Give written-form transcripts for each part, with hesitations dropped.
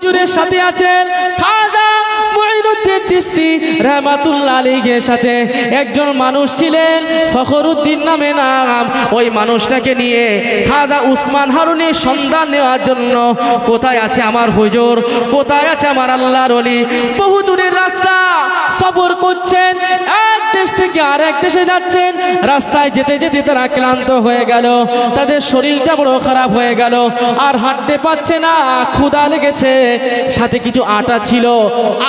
হুজুরের সাথে আছেন খাজা মুঈনুদ্দিন চিশতি রাহমাতুল্লাহ আলাইহির সাথে একজন মানুষ ছিলেন ফখরুদ্দিন নামে নাম। ওই মানুষটাকে নিয়ে খাজা উসমান হারুনের সন্ধান নেওয়ার জন্য কোথায় আছে আমার হুজুর, কোথায় আছে আমার আল্লাহর ওলি, বহু দূরের রাস্তা সফর করছেন, এক দেশ থেকে আরেক দেশে যাচ্ছেন। রাস্তায় যেতে যেতে তারা ক্লান্ত হয়ে গেল, তাদের শরীরটা বড় খারাপ হয়ে গেল, আর হাঁটতে পারছে না, ক্ষুধা লেগেছে, সাথে কিছু আটা ছিল,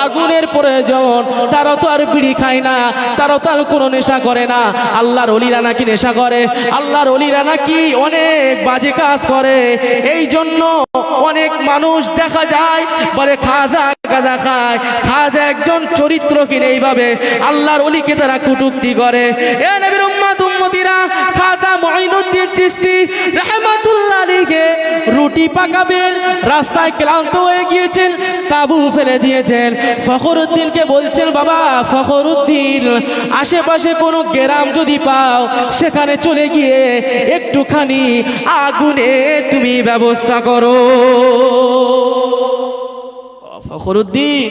আগুনের প্রয়োজন। তারাও তো আর বিড়ি খায় না, তারাও তো আর কোনো নেশা করে না। আল্লাহর ওলিরা নাকি নেশা করে, আল্লাহর ওলিরা নাকি অনেক বাজে কাজ করে। এই জন্য অনেক মানুষ দেখা যায় বলে খাজা গাঁজা খায়। খাজা একজন চরিত্রহীন, এইভাবে আল্লাহর ওলিকে তারা কটূক্তি করে। এ নবীর উম্মত উম্মতিরা, খাজা মুঈনুদ্দিন চিশতি রাহমাতুল্লাহ আলাইহি রুটি পাকাবেন, রাস্তায় ক্লান্ত হয়ে গিয়েছেন, তাবু ফেলে দিয়েছেন। ফখরুদ্দিনকে বলছেন, বাবা ফখরুদ্দিন, আশেপাশে কোনো গ্রাম যদি পাও সেখানে চলে গিয়ে একটুখানি আগুনে তুমি ব্যবস্থা করো। ফখরুদ্দিন,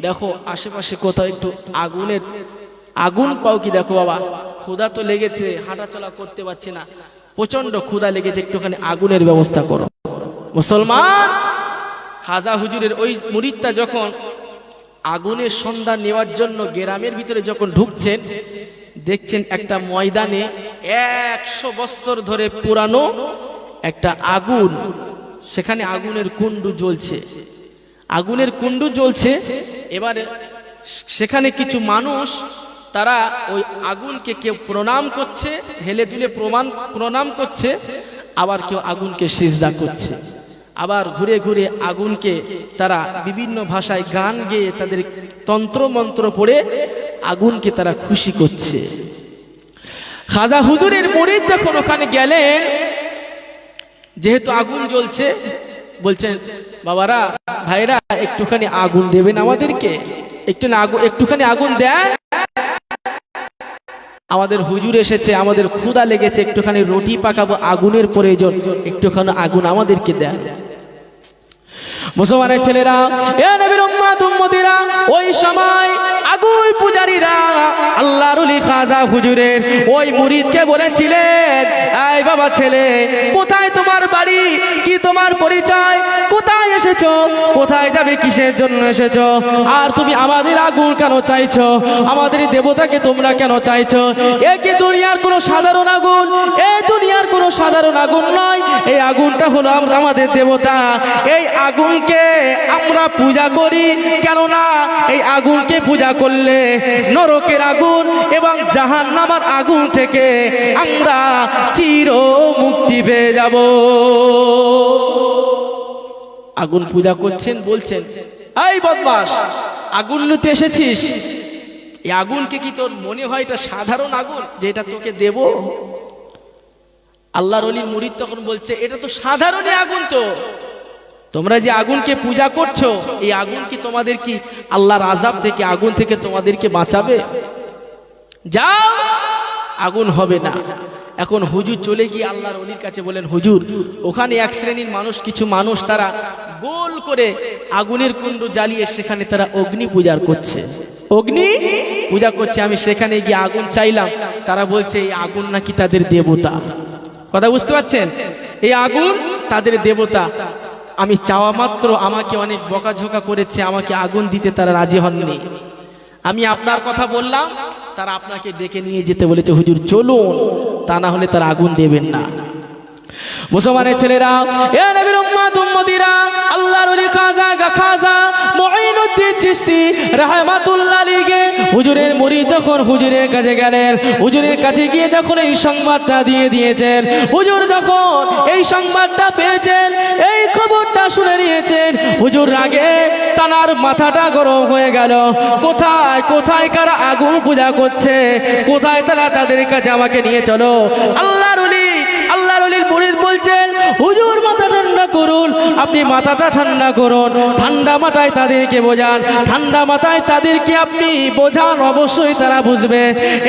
দেখো আশেপাশে কোথাও একটু আগুন পাও কি দেখো বাবা, ক্ষুধা তো লেগেছে, হাঁটা চলা করতে পারছি না, প্রচন্ড ক্ষুধা লেগেছে, একটুখানি আগুনের ব্যবস্থা করো। মুসলমান, খাজা হুজুরের ওই মুরিদটা যখন আগুনের সন্ধান নেওয়ার জন্য গ্রামের ভিতরে যখন ঢুকছেন, দেখছেন একটা ময়দানে 100 বছর ধরে পুরানো একটা আগুন, সেখানে আগুনের কুণ্ডু জ্বলছে, আগুনের কুণ্ডু জ্বলছে। এবারে সেখানে কিছু মানুষ তারা ওই আগুনকে কেউ প্রণাম করছে, হেলে দুলে প্রণাম করছে, আবার কেউ আগুনকে সিজদা করছে, আবার ঘুরে ঘুরে আগুনকে তারা বিভিন্ন ভাষায় গান গেয়ে তাদের তন্ত্র মন্ত্র পড়ে আগুনকে তারা খুশি করছে। খাজা হুজুরের মুরিদ যখন ওখানে গেলেন, যেহেতু আগুন জ্বলছে, বলছেন, বাবারা ভাইরা একটুখানি আগুন দেবেন আমাদেরকে, একটুখানি আগুন দেন, আমাদের হুজুর এসেছে, আমাদের ক্ষুধা লেগেছে, একটুখানি রুটি পাকাবো, আগুনের প্রয়োজন, একটুখানি আগুন আমাদেরকে দেন। মুসলমানের ছেলেরা, এ নবীর উম্মত উম্মতিরা, ওই সময় আগুন পূজারীরা আল্লাহর ওলি খাজা হুজুরের ওই মুরিদকে বলেছিলেন, এই বাবা ছেলে, কোথায় তোমার বাড়ি, কি তোমার পরিচয়, কোথায় এসেছো, কোথায় যাবে, কিসের জন্য এসেছো, আর তুমি আমাদের আগুন কেন চাইছো, আমাদের দেবতাকে তোমরা কেন চাইছো? এ কি দুনিয়ার কোনো সাধারণ আগুন? এই দুনিয়ার কোনো সাধারণ আগুন নয়, এই আগুনটা হলো আমাদের দেবতা। এই আগুনকে আমরা পূজা করি, কেননা এই আগুনকে পূজা করলে নরকের আগুন এবং জাহান্নামের আগুন থেকে আমরা চির মুক্তি পেয়ে যাব। আগুন পূজা করছেন, বলছেন, এই বদমাস, আগুন নিতে এসেছিস, এই আগুনকে কি তোর মনে হয় এটা সাধারণ আগুন যে এটা তোকে দেব? আল্লাহর ওলি মুরিদ তখন বলছে, এটা তো সাধারণই আগুন, তো তোমরা যে আগুনকে পূজা করছো, এই আগুন কি তোমাদের কি আল্লাহর আযাব থেকে, আগুন থেকে তোমাদেরকে বাঁচাবে? যাও, আগুন হবে না। এখন হুজুর চলে গিয়ে আল্লাহর ওলির কাছে বলেন, হুজুর, ওখানে এক শ্রেণীর মানুষ, কিছু মানুষ তারা গোল করে আগুনের কুণ্ড জ্বালিয়ে সেখানে তারা অগ্নি পূজা করছে, অগ্নি পূজা করছে। আমি সেখানে গিয়ে আগুন চাইলাম, তারা বলছে এই আগুন নাকি তাদের দেবতা। কথা বুঝতে পারছেন? এই আগুন তাদের দেবতা। আমি চাওয়া মাত্র আমাকে অনেক বকাঝোকা করেছে, আমাকে আগুন দিতে তারা রাজি হননি। আমি আপনার কথা বললাম, তারা আপনাকে ডেকে নিয়ে যেতে বলেছে, হুজুর চলুন, তা না হলে তারা আগুন দেবেন না। মুসলমানের ছেলেরা, এ নবীর উম্মত উম্মতিরা, আল্লাহর ওলি খাজা মুঈনুদ্দিন চিশতি রাহমাতুল্লাহ আলাইহি হুজুরের মুরিদ যখন হুজুরের কাছে গেলেন, হুজুরের কাছে গিয়ে যখন এই সংবাদটা দিয়ে দিয়েছেন, হুজুর যখন এই সংবাদটা পেয়েছেন, এই খবরটা শুনে নিয়েছেন, হুজুর রাগে তানার মাথাটা গরম হয়ে গেল। কোথায় কোথায় কারা আগুন পূজা করছে, কোথায় তারা, তাদের কাছে আমাকে নিয়ে চলো। আল্লাহর ওলির মুরিদ বলছেন, হুজুর মাথা ঠান্ডা করুন, আপনি মাথাটা ঠান্ডা করুন, ঠান্ডা মাথায় তাদেরকে বোঝান, ঠান্ডা মাথায় তাদেরকে আপনি বোঝান, অবশ্যই তারা বুঝবে।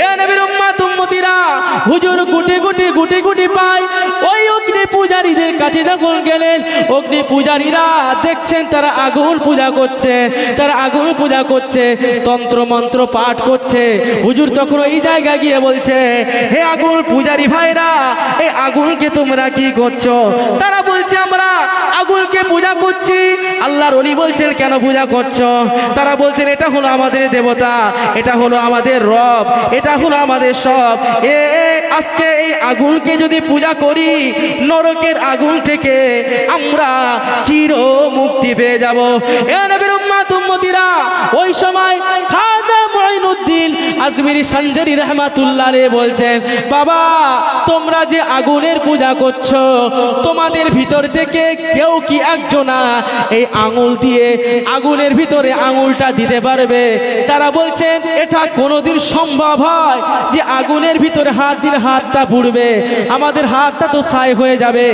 এ নবীর উম্মত উম্মতিরা, হুজুর গুটি গুটি পায় ওই অগ্নি পূজারীদের কাছে যখন গেলেন, অগ্নি পূজারীরা দেখছেন তারা আগুন পূজা করছে, তারা আগুন পূজা করছে, তন্ত্র মন্ত্র পাঠ করছে। হুজুর তখন ওই জায়গায় গিয়ে বলছে, হে আগুন পূজারী ভাইরা, এই আগুনকে তোমরা কি করছো? তারা বলছে আমরা আগুনকে পূজা করছি। আল্লাহর ওলি বলছেন কেন পূজা করছো? তারা বলছেন এটা হলো আমাদের দেবতা, এটা হলো আমাদের রব, এটা হলো আমাদের সব। আজকে এই আগুনকে যদি পূজা করি, নরকের আগুন থেকে আমরা চির মুক্তি পেয়ে যাব। এ নবীর উম্মত উম্মতিরা, ওই সময় খাজা মুঈনুদ্দিন আজমিরি সঞ্জারি রহমাতুল্লাহ আলাইহি বলছেন, বাবা তোমরা যে আগুনের পূজা করছো, তোমাদের ভিতর থেকে কেউ কি একজনা এই আঙুল দিয়ে আগুনের ভিতরে আঙুলটা দিতে পারবে? তারা বলছেন এটা কোনোদিন সম্ভব হয় যে আগুনের ভিতরে হাত দিলে হাতটা পুড়বে, আমাদের হাতটা তো ছাই হয়ে যাবে,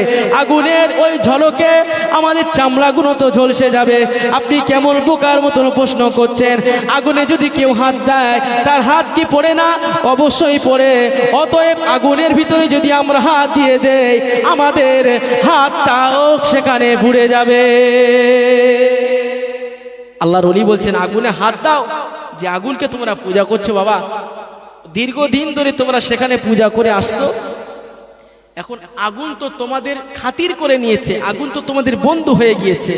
আগুনের ওই ঝলকে আমাদের চামড়াগুলো তো ঝলসে যাবে। আপনি কেমন বোকার মতন প্রশ্ন করছেন? আগুনে যদি কেউ হাত দেয় তার হাত কি পড়ে না? অবশ্যই পড়ে। অতএব আগুনের ভিতরে যদি আমরা হাত দিয়ে দেই, আমাদের হাতটাও সেখানে পুড়ে যাবে। আল্লাহর ওলি বলছেন আগুনে হাত দাও, যে আগুনকে তোমরা পূজা করছো বাবা, দীর্ঘদিন ধরে তোমরা সেখানে পূজা করে আসছো, এখন আগুন তো তোমাদের খাতির করে নিয়েছে, আগুন তো তোমাদের বন্ধু হয়ে গিয়েছে,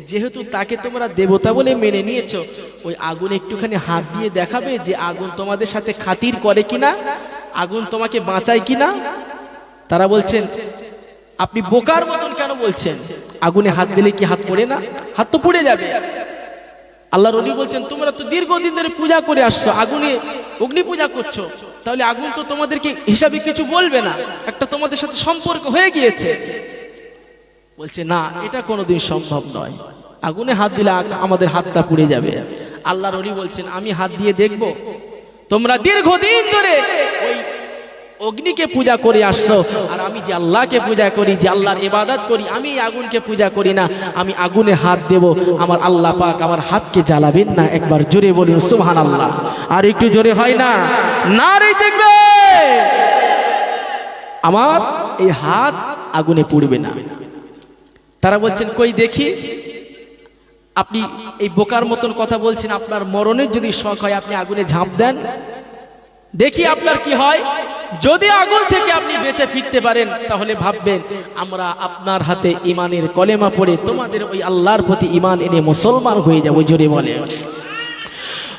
যেহেতু তাকে তোমরা দেবতা বলে মেনে নিয়েছো, ওই আগুন একটুখানি হাত দিয়ে দেখাবে যে আগুন তোমাদের সাথে খাতির করে কিনা, আগুন তোমাকে বাঁচায় কিনা। তারা বলছেন আপনি বোকার মতন কেন বলছেন? আগুনে হাত দিলে কি হাত পড়ে না? হাত তো পুড়ে যাবে। আল্লাহর ওলি বলছেন তোমরা তো দীর্ঘদিন ধরে পূজা করে আসছো, আগুনে অগ্নি পূজা করছো, তাহলে আগুন তো তোমাদেরকে হিসাবে কিছু বলবে না, একটা তোমাদের সাথে সম্পর্ক হয়ে গিয়েছে। বলছে না, এটা কোনোদিন সম্ভব নয়, আগুনে হাত দিলে আমাদের হাতটা পুড়ে যাবে। আল্লাহর ওলি বলছেন আমি হাত দিয়ে দেখব, তোমরা দীর্ঘদিন ধরে ওই অগ্নিকে পূজা করে আসছো, আর আমি যে আল্লাহকে পূজা করি, যে আল্লাহর ইবাদত করি, আমি আগুনকে পূজা করি না, আমি আগুনে হাত দেব, আমার আল্লাহ পাক আমার হাতকে জ্বালাবেন না। একবার জোরে বলুন সুবহানাল্লাহ। আর একটু জোরে হয় না? নারে দেখবে আমার এই হাত আগুনে পুড়বে না। তারা বলছেন কই দেখি, আপনি এই বোকার মতন কথা বলছেন, আপনার মরণের যদি শখ হয় আপনি আগুনে ঝাঁপ দেন, দেখি আপনার কি হয়। যদি আগুন থেকে আপনি বেঁচে ফিরতে পারেন তাহলে ভাববেন আমরা আপনার হাতে ইমানের কলেমা পড়ে তোমাদের ওই আল্লাহর প্রতি ইমান এনে মুসলমান হয়ে যাবো। জোরে বলে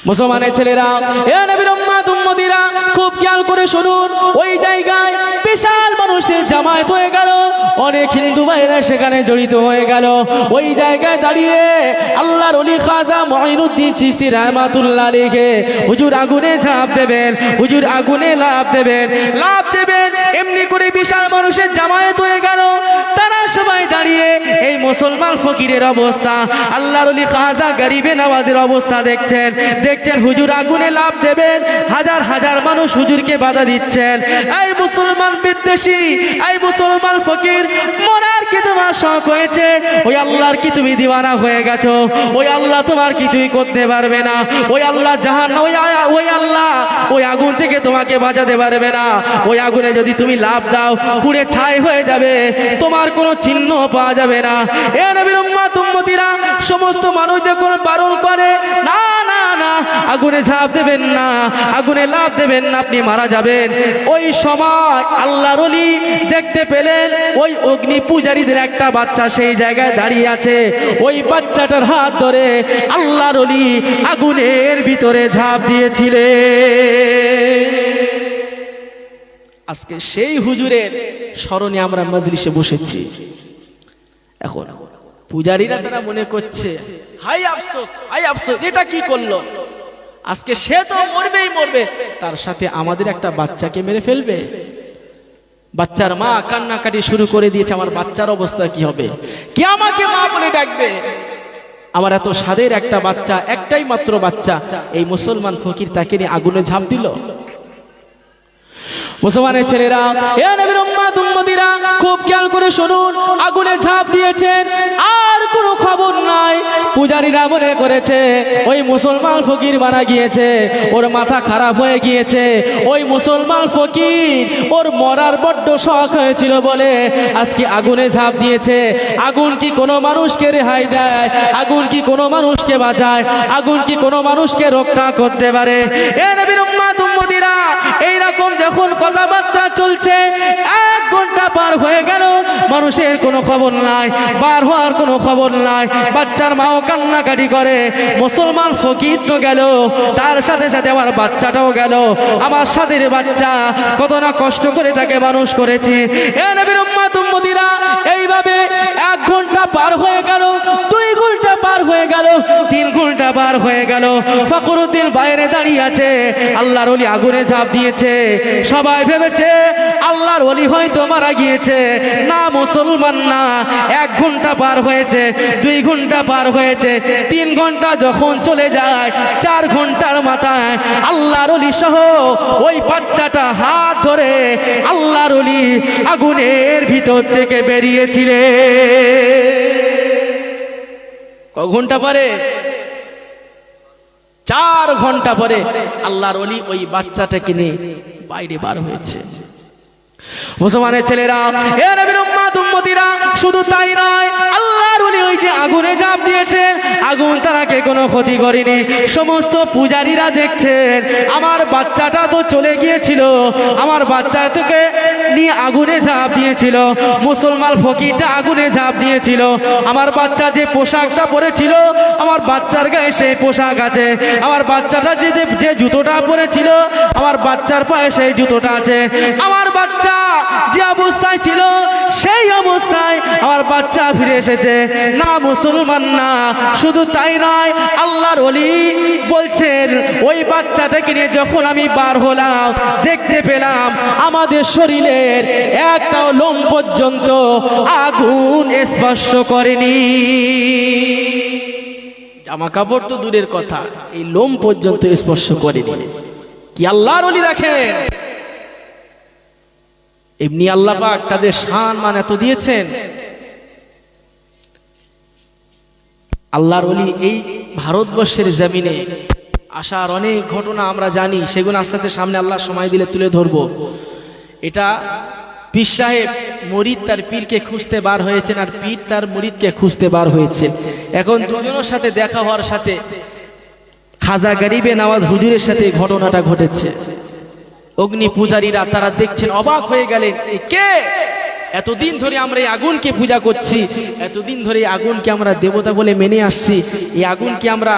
মুসলমানের ছেলেরা, এ নবীর উম্মত উম্মতিরা, খুব খেয়াল করে শুনুন। ওই জায়গায় বিশাল মানুষের জামায়াত হয়ে গেল, অনেক হিন্দু ভাইরা সেখানে জড়িত হয়ে গেল। ওই জায়গায় দাঁড়িয়ে আল্লাহর ওলি খাজা মুঈনুদ্দিন চিশতি রাহমাতুল্লাহ আলাইহি হুজুর আগুনে ঝাঁপ দেবেন, হুজুর আগুনে লাফ দেবেন, লাফ দেবেন। এমনি করে বিশাল মানুষের জামায়াত হয়ে গেল। তারা সবাই দাঁড়িয়ে এই মুসলমান ফকিরের অবস্থা, আল্লাহর ওলি খাজা গরিবে নওয়াজের অবস্থা দেখছেন। হুজুর আগুনে লাফ দেবেন, হাজার হাজার মানুষ হুজুরকে বাধা দিচ্ছেন। এই মুসলমান বিদ্বেষী, এই মুসলমান ফকির, মরার কি তোমার শখ হয়েছে? ওই আল্লাহর কি তুমি দিওয়ানা হয়ে গেছো? ওই আল্লাহ তোমার কিছুই করতে পারবে না। ওই আল্লাহ ওই আল্লাহ ওই আগুন থেকে তোমাকে বাঁচাতে পারবে না। ওই আগুনে যদি তুমি লাফ দাও পুড়ে ছাই হয়ে যাবে, তোমার কোনো চিহ্ন পাওয়া যাবে না। এ নবীর উম্মত উম্মতিরা, সমস্ত মানুষ যখন বারণ করে না না না আগুনে ঝাঁপ দেবেন না, আগুনে লাফ দেবেন না, আপনি মারা যাবেন, ওই সময় আল্লাহর ওলি দেখতে পেলেন ওই অগ্নি পূজারীদের একটা বাচ্চা সেই জায়গায় দাঁড়িয়ে আছে। ওই বাচ্চাটার হাত ধরে আল্লাহর ওলি আগুনের ভিতরে ঝাঁপ দিয়েছিলেন। আজকে সেই হুজুরের স্মরণে আমরা মজলিসে বসেছি। এখন পূজারীরা তারা মনে করছে হাই আফসোস, হাই আফসোস, এটা কি করলো? আজকে সে তো মরবেই মরবে, তার সাথে আমাদের একটা বাচ্চাকে মেরে ফেলবে। বাচ্চার মা কান্নাকাটি শুরু করে দিয়েছে, আমার বাচ্চার অবস্থা কি হবে? কে আমাকে মা বলে ডাকবে? আমার এত স্বাদের একটা বাচ্চা, একটাই মাত্র বাচ্চা, এই মুসলমান ফকির তাকে নিয়ে আগুনে ঝাঁপ দিল। মুসলমানের ছেলেরা, এ নবীর উম্মত উম্মতিরা, খুব খেয়াল করে শুনুন। আগুনে ঝাঁপ দিয়েছেন, আর কোনো খবর নাই। পূজারীরা মনে করেছে ওই মুসলমান ফকির মারা গিয়েছে, ওর মাথা খারাপ হয়ে গিয়েছে। ওই মুসলমান ফকির ওর মরার বড্ড শখ হয়েছিল বলে আজকে আগুনে ঝাঁপ দিয়েছে। আগুন কি কোনো মানুষকে রেহাই দেয়? আগুন কি কোনো মানুষকে বাঁচায়? আগুন কি কোনো মানুষকে রক্ষা করতে পারে? এ নবীর উম্মত উম্মতিরা, এইরকম যখন কথাবার্তা চলছে, 1 ঘন্টা পার হয়ে গেল, মানুষের কোনো খবর নাই, বার হওয়ার কোনো খবর নাই। বাচ্চার মাও কান্নাকাটি করে, মুসলমান ফকির তো গেল, তার সাথে সাথে আমার বাচ্চাটাও গেল। আমার সাথে বাচ্চা, কত না কষ্ট করে তাকে মানুষ করেছি। এ নবীর উম্মত উম্মতিরা, এইভাবে 1 ঘন্টা পার হয়ে গেল, 2 ঘন্টা পার হয়ে গেল, 3 ঘন্টা পার হয়ে গেল। ফখরুদ্দিন বাইরে দাঁড়িয়ে আছে, আল্লাহর ওলি আগুনে ঝাঁপ দিয়েছে। সবাই ভেবেছে আল্লাহর ওলি হয়তো মারা গিয়েছে, না মুসলমান না। 1 ঘন্টা পার হয়েছে, 2 ঘন্টা পার হয়েছে, 3 ঘন্টা যখন চলে যায়, 4 ঘন্টার মাথায় আল্লাহর ওলি সহ ওই বাচ্চাটা হাত ধরে আল্লাহর ওলি আগুনের ভিতর থেকে বেরিয়েছিলে। ক ঘন্টা পরে? 4 ঘন্টা পরে আল্লাহর ওলি ওই বাচ্চাটাকে নিয়ে বাইরে বার হয়েছে। মুসলমানের ছেলেরা, এ নবীর উম্মত উম্মতিরা, শুধু তাই নয়, আল্লাহর ওলি ওই যে আগুনে ঝাঁপ দিয়েছেন, আগুন তারাকে কোনো ক্ষতি করেনি। সমস্ত পূজারীরা দেখছেন, আমার বাচ্চাটা তো চলে গিয়েছিল, আমার বাচ্চাটাকে নিয়ে আগুনে ঝাঁপ দিয়েছিল, মুসলমান ফকিরটা আগুনে ঝাঁপ দিয়েছিল। আমার বাচ্চা যে পোশাকটা পরেছিল, আমার বাচ্চার গায়ে সেই পোশাক আছে। আমার বাচ্চাটা যে জুতোটা পরেছিল, আমার বাচ্চার পায়ে সেই জুতোটা আছে। আমার বাচ্চা যে অবস্থায় ছিল, সেই অবস্থায় আমার বাচ্চা ফিরে এসেছে, না মুসলমান না। শুধু তাই নয়, আল্লাহর ওলি বলছেন, ওই বাচ্চাটাকে নিয়ে যখন আমি বার হলাম, দেখতে পেলাম আমাদের শরীরের একটাও লোম পর্যন্ত আগুন স্পর্শ করেনি। জামা কাপড় তো দূরের কথা, এই লোম পর্যন্ত স্পর্শ করেনি। কি আল্লাহর ওলি দেখেন! এমনি আল্লাহ পাক তাদের শান মান এত দিয়েছেন। আল্লাহর ওলি এই ভারতবর্ষের জমিনে আসার অনেক ঘটনা আমরা জানি, সেগুলো আস্তে সামনে আল্লাহ সময় দিলে তুলে ধরবো। এটা পীর সাহেব মুরিদ তার পীরকে খুঁজতে বার হয়েছেন, আর পীর তার মুরিদকে খুঁজতে বার হয়েছেন। এখন দুজনের সাথে দেখা হওয়ার সাথে খাজা গরিবে নওয়াজ হুজুরের সাথে ঘটনাটা ঘটেছে। অগ্নি পূজারীরা তারা দেখছেন, অবাক হয়ে গেলেন, কে? এতদিন ধরে আমরা এই আগুনকে পূজা করছি, এতদিন ধরে এই আগুনকে আমরা দেবতা বলে মেনে আসছি, এই আগুনকে আমরা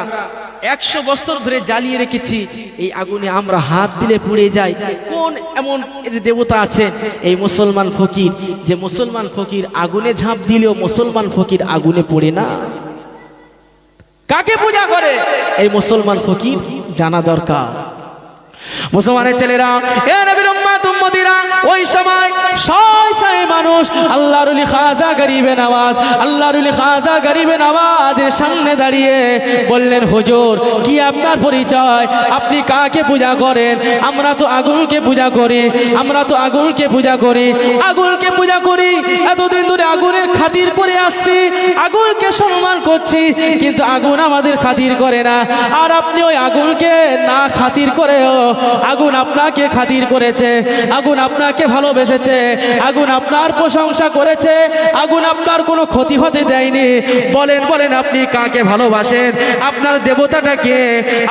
100 বছর ধরে জ্বালিয়ে রেখেছি, এই আগুনে আমরা হাত দিলে পুড়ে যায়। কোন এমন দেবতা আছে? এই মুসলমান ফকির, যে মুসলমান ফকির আগুনে ঝাঁপ দিলেও মুসলমান ফকির আগুনে পড়ে না। কাকে পূজা করে এই মুসলমান ফকির জানা দরকার। মুসলমানের ছেলেরা, এ নবীর উম্মত উম্মতিরা, ওই সময় শয় মানুষ আল্লাহর ওলি খাজা গরিবে নওয়াজ, আল্লাহর ওলি খাজা গরিবে নওয়াজের সামনে দাঁড়িয়ে বললেন, হুজুর কি আপনার পরিচয়? আপনি কাকে পূজা করেন? আমরা তো আগুনকে পূজা করি, আমরা তো আগুনকে পূজা করি, আগুনকে পূজা করি। এতদিন ধরে আগুনের খাতির করে আসছি, আগুনকে সম্মান করছি, কিন্তু আগুন আমাদের খাতির করে না। আর আপনি ওই আগুনকে না খাতির করেও আগুন আপনাকে খাতির করেছে, আগুন আপনাকে ভালোবেসেছে, আগুন আপনার প্রশংসা করেছে, আগুন আপনার কোনো ক্ষতি হতে দেয়নি। বলেন বলেন, আপনি কাকে ভালোবাসেন? আপনার দেবতাটা কে?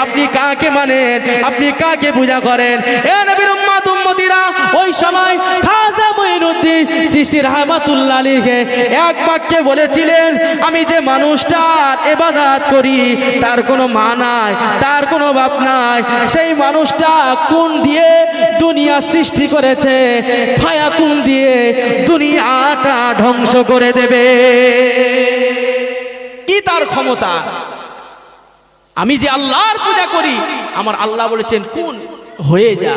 আপনি কাকে মানেন? আপনি কাকে পূজা করেন? এ নবীর উম্মত উম্মতিরা, ওই সময় খাজা মুঈনুদ্দিন চিশতি রাহমাতুল্লাহ আলাইহি এক বাক্যে বলেছিলেন, আমি যে মানুষটার ইবাদত করি তার কোনো মা নাই, তার কোনো বাপ নাই, সেই মানুষটা কোন দিয়ে দুনিয়া সৃষ্টি করেছে, ফায়াকুন দিয়ে দুনিয়াটা ধ্বংস করে দেবে। কি তার ক্ষমতা! আমি যে আল্লাহর পূজা করি, আমার আল্লাহ বলেছেন কোন হয়ে যা,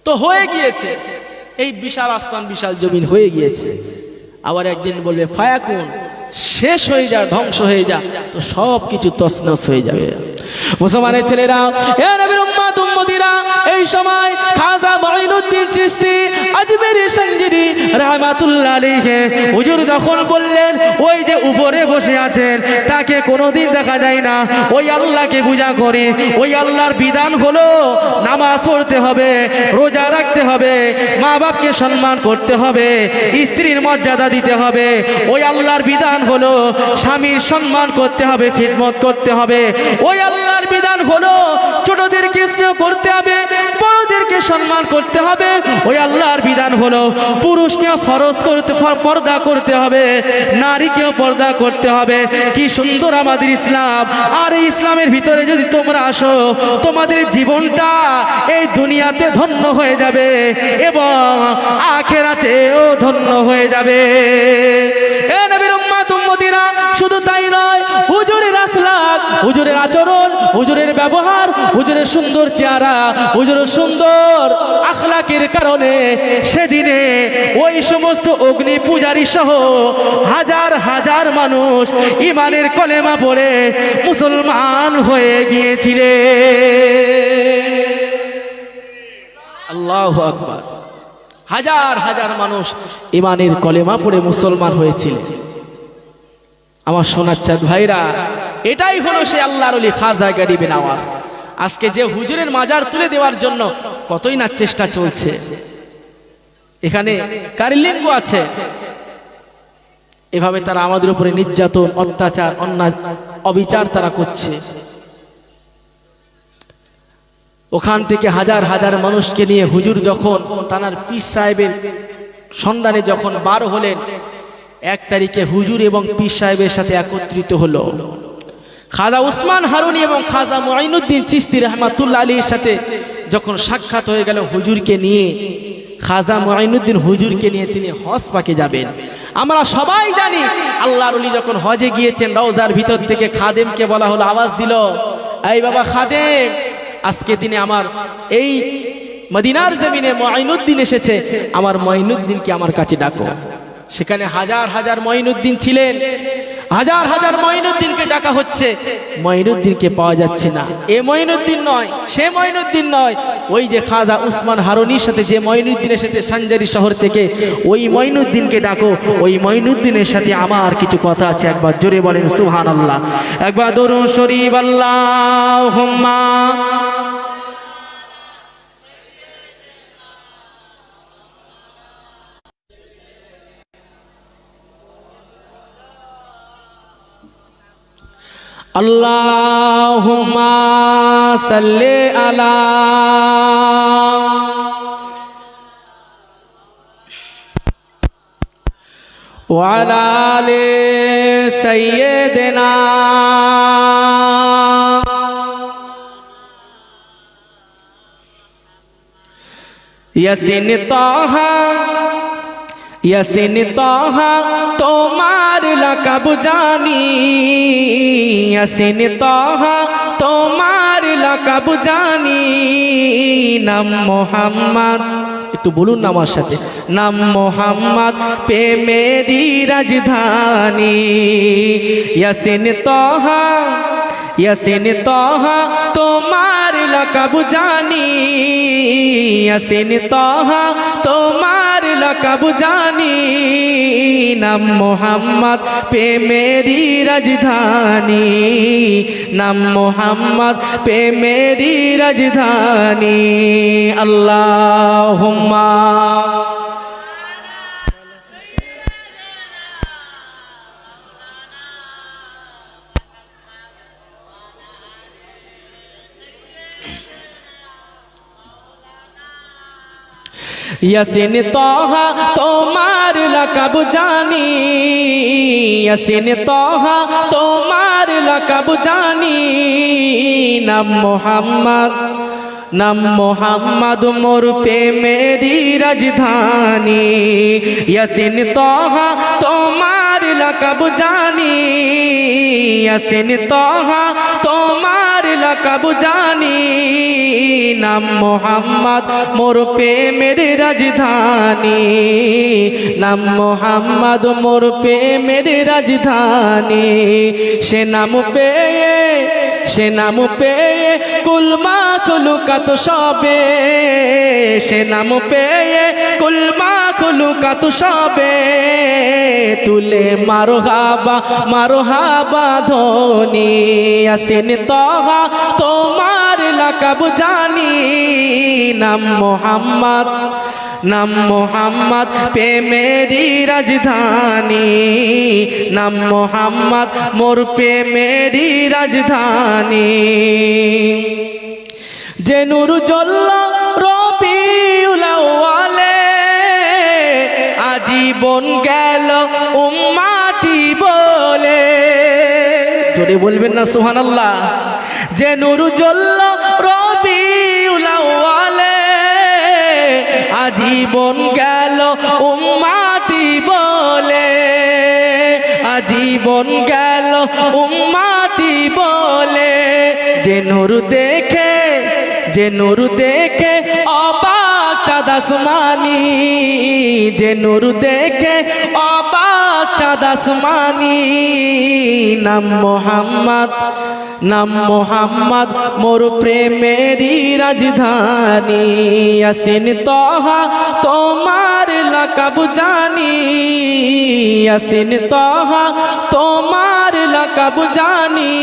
তো হয়ে গিয়েছে। এই বিশাল আসমান বিশাল জমিন হয়ে গিয়েছে। আবার একদিন বলবে ফায়াকুন, শেষ হয়ে যা, ধ্বংস হয়ে যা, তো সব কিছু তছনছ হয়ে যাবে। মুসলমানের ছেলেরা, এ নবীর উম্মত উম্মতিরা, এই সময় খাজা মুঈনুদ্দিন চিশতি আজমেরি সঞ্জিরি রাহমাতুল্লাহ আলাইহি হুজুর যখন বললেন ওই যে উপরে বসে আছেন তাকে কোনোদিন দেখা যায় না, ওই আল্লাহকে পূজা করে, ওই আল্লাহর বিধান হলো নামাজ পড়তে হবে, রোজা রাখতে হবে, মা বাপকে সম্মান করতে হবে, স্ত্রীর মর্যাদা দিতে হবে, ওই আল্লাহর বিধান হলো স্বামীর সম্মান করতে হবে, খিদমত করতে হবে, ওই আল্লাহর বিধান হলো ছোটদেরকে স্নেহ করতে হবে, বড়দেরকে সম্মান করতে হবে, ওই আল্লাহর বিধান হলো পুরুষকে ফরজ করতে পর্দা করতে হবে, নারীকেও পর্দা করতে হবে। কি সুন্দর আমাদের ইসলাম! আর এই ইসলামের ভিতরে যদি তোমরা আসো, তোমাদের জীবনটা এই দুনিয়াতে ধন্য হয়ে যাবে এবং আখিরাতেও ধন্য হয়ে যাবে। এ নবীর উম্মত উম্মতিরা, শুধু তাই নয়, হুজুরের আখলাক, হুজুরের আচরণ, হুজুরের ব্যবহার, হুজুরের সুন্দর চেহারা, হুজুরের সুন্দর আখলাকের কারণে সেদিনে ওই সমস্ত অগ্নি পূজারী সহ হাজার হাজার মানুষ ঈমানের কলেমা পড়ে মুসলমান হয়ে গিয়েছিলেন। আল্লাহু আকবার। হাজার হাজার মানুষ ঈমানের কলেমা পড়ে মুসলমান হয়েছিলেন। আমার সোনার চাঁদ ভাইরা, এটাই হলো সে আল্লাহর ওলি খাজা গরিব নওয়াজ। আজকে যে হুজুরের মাজার তুলে দেওয়ার জন্য কতই না চেষ্টা চলছে। এখানে কারিলিঙ্গ আছে, এভাবে তারা আমাদের উপরে নির্যাতন, অত্যাচার, অন্যায়, অবিচার তারা করছে। ওখান থেকে হাজার হাজার মানুষকে নিয়ে হুজুর যখন তানার পীর সাহেবের সন্ধানে যখন বার হলেন, 1 তারিখে হুজুর এবং পীর সাহেবের সাথে একত্রিত হলো। খাজা উসমান হারুনি এবং খাজা মুঈনুদ্দিন চিশতি রাহমাতুল্লাহ আলাইহির সাথে যখন সাক্ষাৎ হয়ে গেল হুজুরকে নিয়ে, খাজা মুঈনুদ্দিন হুজুরকে নিয়ে তিনি হজ পাকে যাবেন। আমরা সবাই জানি আল্লাহর ওলি যখন হজে গিয়েছেন, রওজার ভিতর থেকে খাদেমকে বলা হলো, আওয়াজ দিল, এই বাবা খাদেম, আজকে তিনি আমার এই মদিনার জমিনে মুঈনুদ্দিন এসেছে, আমার মুঈনুদ্দিনকে আমার কাছে ডাকো। সেখানে হাজার হাজার মুঈনুদ্দিন ছিলেন, হাজার হাজার মুঈনুদ্দিনকে ডাকা হচ্ছে, মুঈনুদ্দিনকে পাওয়া যাচ্ছে না। এ মুঈনুদ্দিন নয়, সে মুঈনুদ্দিন নয়, ওই যে খাজা উসমান হারুনির সাথে যে মুঈনুদ্দিন এসেছে সানজারি শহর থেকে, ওই মুঈনুদ্দিনকে ডাকো। ওই মুঈনুদ্দিনের সাথে আমার কিছু কথা আছে। একবার জোরে বলেন সুবহানাল্লাহ, একবার দরুদ শরীফ আল্লাহুম্মা। আল্লাহুম্মা সাল্লি আলা ওয়া আলা আলি সাইয়্যিদিনা ইয়াসিন তাহা, ইয়াসিন তাহা তোমার লাকাব জানি, ইয়াসিন তাহা তোমার লাকাব জানি, নাম মোহাম্মদ, একটু বলুন না আমার সাথে, নাম মোহাম্মদ প্রেমেরই রাজধানী। ইয়াসিন তাহা, ইয়াসিন তাহা তোমার লাকাব জানি, ইয়াসিন তাহা তোমার লাকাব জানি, নাম মোহাম্মদ প্রেমেরই রাজধানী, নাম মোহাম্মদ প্রেমেরই রাজধানী। আল্লাহুম্মা ইয়াসিন তাহা তোমার লাকাব জানি, ইয়াসিন তাহা তোমার লাকাব জানি, নাম মোহাম্মদ, নাম মোহাম্মদ মোর প্রেমেরই রাজধানী। ইয়াসিন তাহা তোমার লাকাব জানি, ইয়াসিন তাহা তোমার লাকাব জানি, নাম মোহাম্মদ মোর প্রেমের রাজধানী, নাম মোহাম্মদ মোর প্রেমের রাজধানী। সে নাম পেয়ে, সে নাম পেয়ে কুল মাখলুকাত সবে, সে নাম পেয়ে কুল মাখলুকাত সবে তুলে মারহাবা মারহাবা ধ্বনি। ইয়াসিন তাহা তোমার লাকাব জানি, নাম মোহাম্মদ নাম মোহাম্মদ প্রেমেরি রাজধানী, নাম মোহাম্মদ মোর প্রেমেরি রাজধানী। যে নূর জ্বলল রবিউল আউয়ালে আজীবন গেল উম্মতি বলে, জোরে বলবেন না সুবহানাল্লাহ। যে নূর জ্বলল রবিউল আউয়ালে আজীবন গেল উম্মতি বলে, আজীবন গেল উম্মতি বলে। যে নূর দেখে, যে নূর দেখে অবাক চাঁদ আসমানি, যে নূর দেখে অবাক চাঁদ আসমানি। নাম মোহাম্মদ নাম মোহাম্মদ মোর প্রেমেরি রাজধানী। ইয়াসিন তাহা তোমার লাকাব জানি, ইয়াসিন তাহা তোমার লাকাব জানি।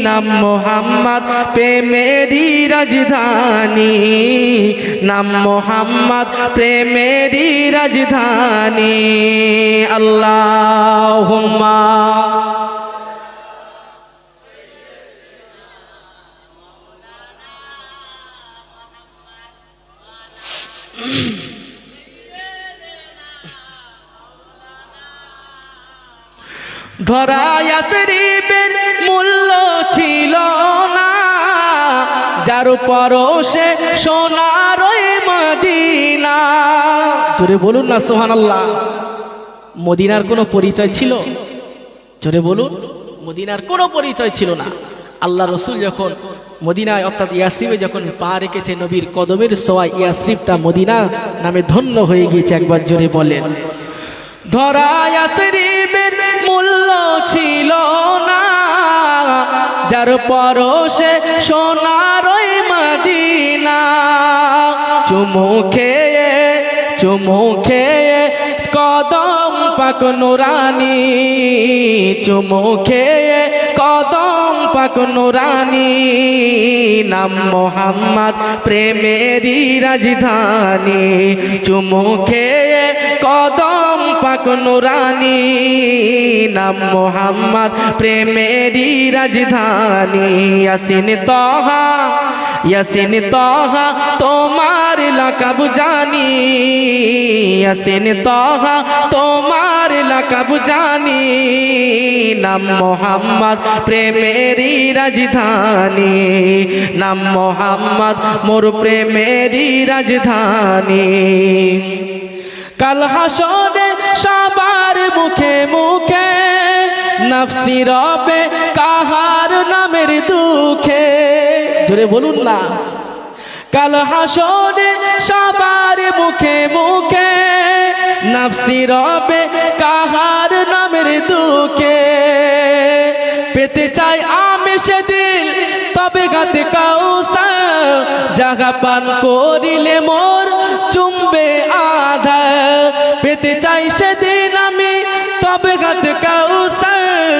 নাম মোহাম্মদ প্রেমেরি রাজধানী, নাম মোহাম্মদ প্রেমেরি রাজধানী। আল্লাহুম্মা ধরা ইয়াসরিবের মূল্য ছিল না, যার পরশে সোনার ওই মদিনা। জোরে বলুন না সুবহানাল্লাহ। মদিনার কোনো পরিচয় ছিল? জোরে বলুন, মদিনার কোনো পরিচয় ছিল না। আল্লাহ রসুল যখন মদিনায় অর্থাৎ ইয়াসরিবে যখন পা রেখেছে, নবীর কদমের ছোঁয়ায় ইয়াসরিবটা মদিনা নামে ধন্য হয়ে গিয়েছে। একবার জোরে বলেন। ধরা ইয়াসরিবের মূল্য ছিল না, যার পরশে সোনার ওই মদিনা। চুমু খেয়ে চুমু খেয়ে কদম পাক নুরানি, চুমু খেয়ে কদম পাক নুরানি। নাম মোহাম্মদ প্রেমেরি রাজধানী, চুমু খেয়ে কদম পাক নুরানি। নাম মোহাম্মদ প্রেমেরি রাজধানী। ইয়াসিন তাহা ইয়াসিন তাহা তোমার লাকাব জানি, ইয়াসিন তাহা তোমার লাকাব জানি। নাম মোহাম্মদ প্রেমেরি রাজধানী, নাম মোহাম্মদ মোর প্রেমেরি রাজধানী। কাল হাসরে সবার মুখে মুখে নফসি রবে কাহার নামের দুঃখে। জোরে বলুন না। কাল হাসরে সবার মুখে মুখে নফসি রবে কাহার নামের দুঃখে। পেতে চাই আমি সেদিন তবে গাতে কাউসার, জাগা পান করিলে মোর চুমবে আধা। পেতে চাই সেদিন আমি তবে গাতে কাউসার,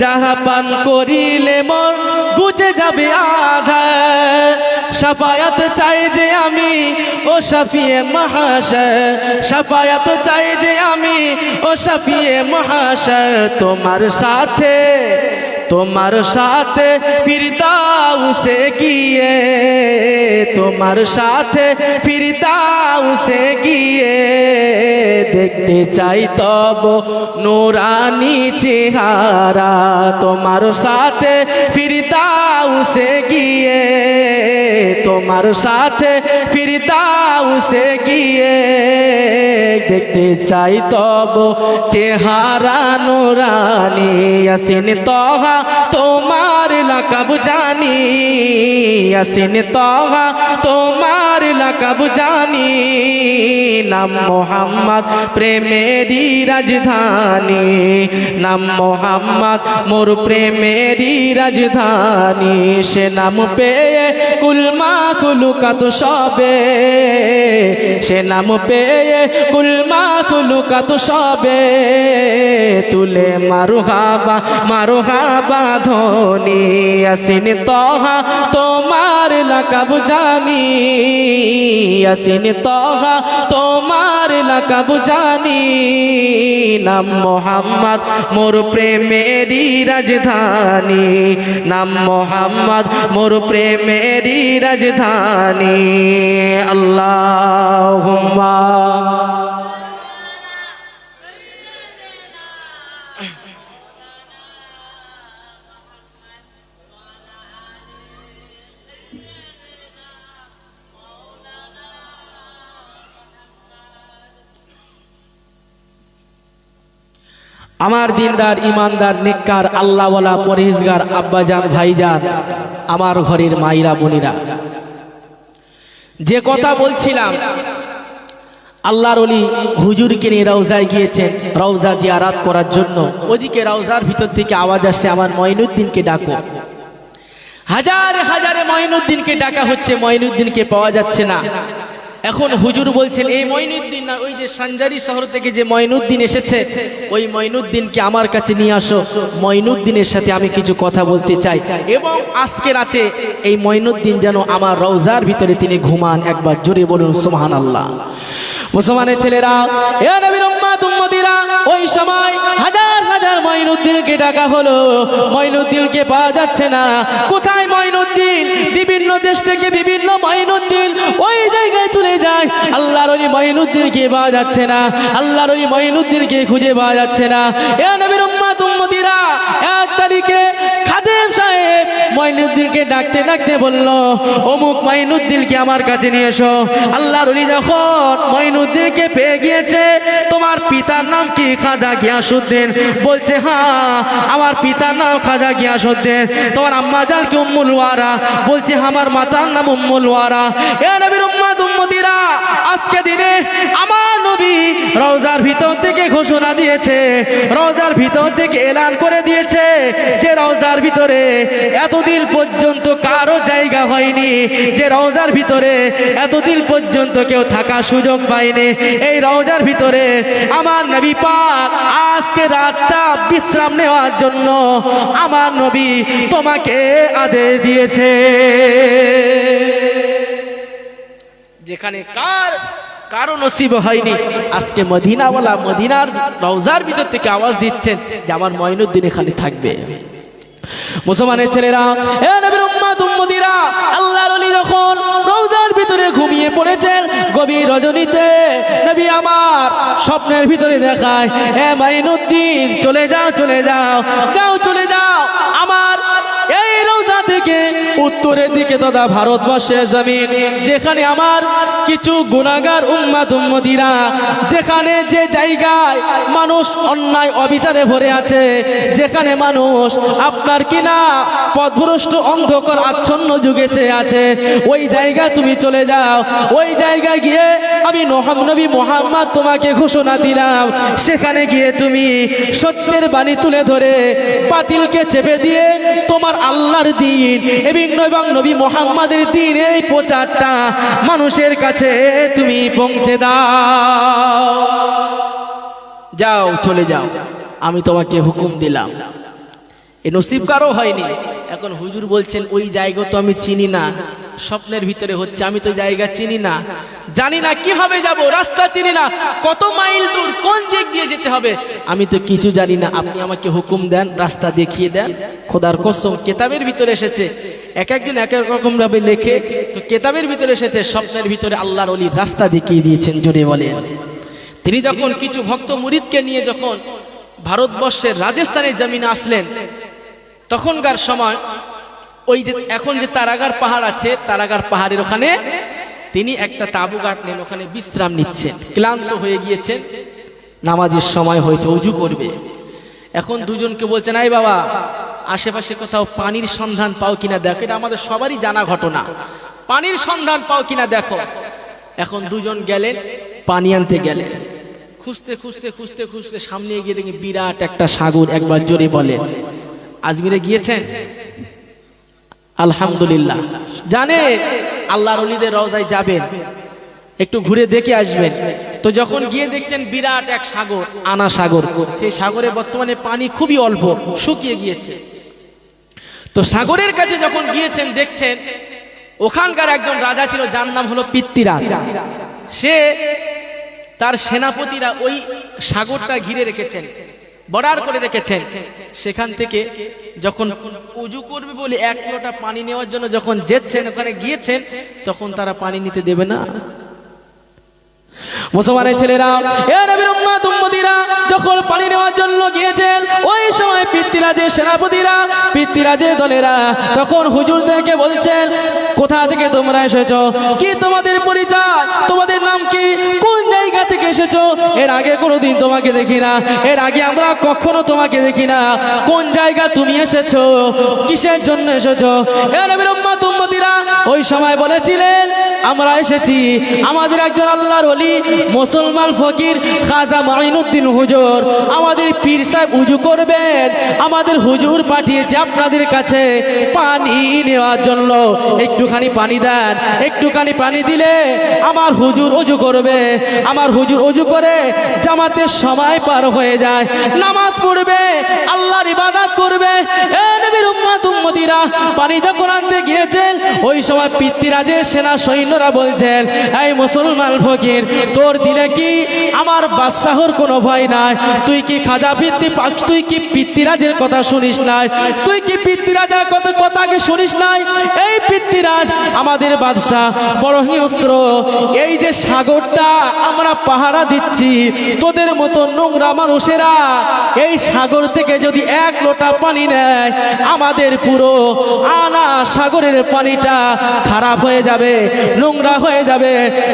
জাগা পান করিলে মোর গুজে যাবে আধা। শাফায়াত চাই যে আমি ও শাফিয়ে মাহাশর, শাফায়াত চাই যে আমি ও শাফিয়ে মাহাশর। তোমার সাথে তোমার সাথে ফিরদাউসে গিয়ে, তোমার সাথে ফিরদাউসে গিয়ে দেখতে চাই তব নুরানি চেহারা। তোমার সাথে ফিরদাউসে গিয়ে, তোমার সাথে ফিরদাউসে গিয়ে দেখতে চাই তব চেহারা নুরানি। ইয়াসিন তাহা তোমার লাকাব জানি, ইয়াসিন তাহা তোমার লাকাব লাকাব জানি, নাম মোহাম্মদ প্রেমেরই রাজধানী, নাম মোহাম্মদ মোর প্রেমেরই রাজধানী। সে নাম পেয়ে কুলমা কুলুকাত সবে, সে নাম পেয়ে কুলমা কুলুকাত সবে, তুলে মারহাবা মারহাবা ধ্বনি। ইয়াসিন তহা তোমার লাকাব জানি, ইয়াসিন তহা তোমার লাকাব জানি, নাম মোহাম্মদ মোর প্রেমেরই রাজধানী, নাম মোহাম্মদ মোর প্রেমেরই রাজধানী। আল্লাহুম্মা আমার দিনদার ইমানদার নেককার আল্লাহওয়ালা পরহেজগার আব্বাজান ভাইজান, আমার ঘরের মায়েরা বোনেরা, যে কথা বলছিলাম আল্লাহর ওলি হুজুরকে নিয়ে রওজায় গিয়েছেন রওজা জিয়ারাত করার জন্য। ওদিকে রওজার ভিতর থেকে আওয়াজ আসছে, আমার মঈনুদ্দিনকে ডাকো। হাজারে হাজারে মঈনুদ্দিনকে ডাকা হচ্ছে, মঈনুদ্দিনকে পাওয়া যাচ্ছে না। এখন হুজুর বলছেন এই মঈনুদ্দিন না, ওই যে সানজারি শহর থেকে যে মঈনুদ্দিন এসেছে, ওই মঈনুদ্দিনকে আমার কাছে নিয়ে আসো, মঈনুদ্দিনের সাথে আমি কিছু কথা বলতে চাই। এবং আজকে রাতে এই মঈনুদ্দিন যেন আমার রওজার ভিতরে তিনি ঘুমান। একবার জোরে বলুন সুবহানাল্লাহ। মুসলমানের ছেলেরা, এ নবীর উম্মত উম্মতিরা, ওই সময় হাজার হাজার মঈনুদ্দিনকে ডাকা হলো, মঈনুদ্দিনকে পাওয়া যাচ্ছে না। কোথায় মঈনুদ্দিন? বিভিন্ন দেশ থেকে বিভিন্ন মঈনুদ্দিন ওই জায়গায় চলে যায়। আল্লাহর ওলি মঈনুদ্দিনকে পাওয়া যাচ্ছে না, আল্লাহর ওলি মঈনুদ্দিনকে খুঁজে পাওয়া যাচ্ছে না। এ নবীর উম্মত উম্মতিরা, এক তারিখে খাদেম সাহেব মঈনুদ্দিনকে ডাকতে ডাকতে বলল, অমুক মঈনুদ্দিনকে আমার কাছে নিয়ে এসো। আল্লাহর ওলি যখন মঈনুদ্দিনকে পেয়ে গিয়েছে, তোমার পিতার নাম কি? খাজা গিয়াসউদ্দিন। বলছে হ্যাঁ, আমার পিতার নাম খাজা গিয়াসউদ্দিন। তোমার আম্মা জান কি উম্মুল ওয়ারা? বলছে আমার মাতার নাম উম্মুল ওয়ারা। এ নবীর উম্মত উম্মতিরা, আজকে দিনে আমার নবী রওজার ভিতর থেকে ঘোষণা দিয়েছে, রওজার ভিতর থেকে এলান করে দিয়েছে যে রওজার ভিতরে এতদিন পর্যন্ত কারো জায়গা হয়নি, যে রওজার ভিতরে এতদিন পর্যন্ত কেউ থাকার সুযোগ পায়নি। এই রওজার ভিতরে আমার নবী পাক আজকে রাতটা বিশ্রাম নেওয়ার জন্য আমার নবী তোমাকে আদেশ দিয়েছে। যেখানে কারো নসিব হয়নি, আজকে মদিনাওয়ালা মদিনার রওজার ভিতর থেকে আওয়াজ দিচ্ছেন যে আমার মঈনুদ্দিন এখানে থাকবে। মুসলমানের ছেলেরা, এ নবীর উম্মত উম্মতিরা, আল্লাহর ওলি যখন রওজার ভিতরে ঘুমিয়ে পড়েছেন, গভীর রজনীতে নবী আমার স্বপ্নের ভিতরে দেখায়, এ মঈনুদ্দিন চলে যাও, চলে যাও, যাও চলে যাও। আমার এই রওজা থেকে উত্তরের দিকে তথা ভারতবর্ষের জমিন, যেখানে আমার কিছু গুনাহগার উম্মত উম্মতিরা, যেখানে যে জায়গায় মানুষ অন্যায় অবিচারে ভরে আছে, যেখানে মানুষ আপনার কিনা পথভ্রষ্ট অন্ধকার আচ্ছন্ন যুগে আছে, ওই জায়গায় তুমি চলে যাও। ওই জায়গায় গিয়ে আমি নবী মুহাম্মদ তোমাকে ঘোষণা দিলাম, সেখানে গিয়ে তুমি সত্যের বাণী তুলে ধরে বাতিলকে চেপে দিয়ে তোমার আল্লাহর দ্বীন এবং নবী মুহাম্মাদের দ্বীনের এই প্রচারটা মানুষের কাছে তুমি পৌঁছে দাও। যাও, চলে যাও, আমি তোমাকে হুকুম দিলাম। এ নসিব কারো হয়নি। এখন হুজুর বলছেন ওই জায়গা তো আমি চিনি না, স্বপ্নের ভিতরে হচ্ছে, আমি তো জায়গা চিনি না, জানি না কিভাবে যাব, রাস্তা চিনি না, কত মাইল দূর, কোন দিক দিয়ে যেতে হবে, আমি তো কিছু জানি না। আপনি আমাকে হুকুম দেন, রাস্তা দেখিয়ে দেন। খোদার কসম, কেতাবের ভিতরে এসেছে, এক একজন এক এক রকম ভাবে লেখে, তো কেতাবের ভিতরে এসেছে স্বপ্নের ভিতরে আল্লাহর ওলি রাস্তা দেখিয়ে দিয়েছেন। জোরে বলেন। তিনি যখন কিছু ভক্ত মুরিদকে নিয়ে যখন ভারতবর্ষের রাজস্থানের জমিনে আসলেন, তখনকার সময় ওই যে এখন যে তারাগার পাহাড় আছে, তারাগার পাহাড়ের ওখানে তিনি একটা তাঁবু গাঁথলেন, ওখানে বিশ্রাম নিচ্ছেন, ক্লান্ত হয়ে গিয়েছেন, নামাজের সময় হয়েছে, ওযু করবে। এখন দুজনকে বলছেন, এই বাবা, আশেপাশে কোথাও পানির সন্ধান পাও কিনা দেখো। এটা আমাদের সবারই জানা ঘটনা, পানির সন্ধান পাও কিনা দেখো। এখন দুজন গেলেন পানি আনতে গেলেন, খুঁজতে খুঁজতে খুঁজতে খুঁজতে সামনে গিয়ে দেখি বিরাট একটা সাগর। একবার জোরে বলেন, আজমিরে গিয়েছেন? আলহামদুলিল্লাহ। জানেন আল্লাহর ওলিদের রওজায় যাবেন, একটু ঘুরে দেখে আসবেন। তো যখন গিয়ে দেখছেন বিরাট এক সাগর, আনা সাগর, সেই সাগরে বর্তমানে পানি খুবই অল্প, শুকিয়ে গিয়েছে। তো সাগরের কাছে যখন গিয়েছেন দেখছেন ওখানকার একজন রাজা ছিল, যার নাম হলো পৃথ্বীরাজ। সে তার সেনাপতিরা ওই সাগরটা ঘিরে রেখেছেন, বর্ডার করে রেখেছেন। সেখান থেকে যখন উজু করবে বলে এক লোটা পানি নেওয়ার জন্য যখন যেচ্ছেন, ওখানে গিয়েছেন, তখন তারা পানি নিতে দেবে না। মুসলমানের ছেলেরা, এ নবীর উম্মত উম্মতিরা যখন পানি নেওয়ার জন্য গিয়েছেন, ওই সময় পৃথ্বীরাজের সেনাপতিরা, পৃথ্বীরাজের দলেরা তখন হুজুরদেরকে বলছেন, কোথা থেকে তোমরা এসেছো, কি তোমাদের পরিচয়, তোমাদের নাম কি, কোন জায়গা থেকে এসেছো? এর আগে কোনোদিন তোমাকে দেখি না, এর আগে আমরা কখনো তোমাকে দেখি না। কোন জায়গা তুমি এসেছো, কিসের জন্য এসেছো? এ নবীর উম্মত উম্মতিরা ওই সময় বলেছিলেন, আমরা এসেছি আমাদের একজন আল্লাহর ওলি মুসলমান ফকির খাজা মাইনুদ্দিন হুজুর, আমাদের পীর সাহেব উজু করবেন, আমাদের হুজুর পাঠিয়েছে আপনাদের কাছে পানি নেওয়ার জন্য। একটুখানি পানি দেন, একটুখানি পানি দিলে আমার হুজুর উজু করবে, আমার হুজুর উজু করে জামাতের সময় পার হয়ে যায়, নামাজ পড়বে, আল্লাহর ইবাদত করবে। এ নবীর উম্মত উম্মতিরা পানি যখন আনতে গিয়েছেন, ওই সময় পৃথ্বীরাজের সেনা সৈন্যরা বলছেন, এই মুসলমান ফকির, তোর দিলে কি আমার বাদশাহর কোনো ভয় নাই? তুই কি খাজা তুই কি পৃথ্বীরাজের কথা শুনিস নাই? তুই কি পৃথ্বীরাজের কথা কি শুনিস নাই? এই পৃথ্বীরাজ আমাদের বাদশাহ বড় হিংস্র, এই যে সাগরটা আমরা পাহারা দিচ্ছি, তোদের মতো নোংরা মানুষেরা এই সাগর থেকে যদি এক লোটা পানি নেয়, আমাদের পুরো আনা সাগরের পানিটা খারাপ হয়ে যাবে, নোংরা হয়ে যাবে,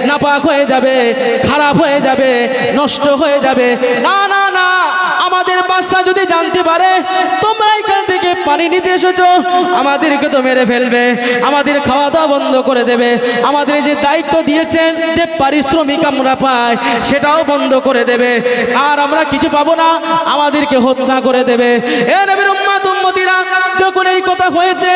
নাপাক হয়ে যাবে, খারাপ হয়ে যাবে, নষ্ট হয়ে যাবে। না না না, আমাদের বাদশা যদি জানতে পারে তোমরা এখান থেকে পানি নিতে এসেছো, আমাদেরকে তো মেরে ফেলবে, আমাদের খাওয়া দাওয়া বন্ধ করে দেবে, আমাদের যে দায়িত্ব দিয়েছেন, যে পারিশ্রমিক আমরা পাই সেটাও বন্ধ করে দেবে, আর আমরা কিছু পাবো না, আমাদেরকে হত্যা করে দেবে। এ নবীর উম্মত উম্মতিরা যখন এই কথা হয়েছে,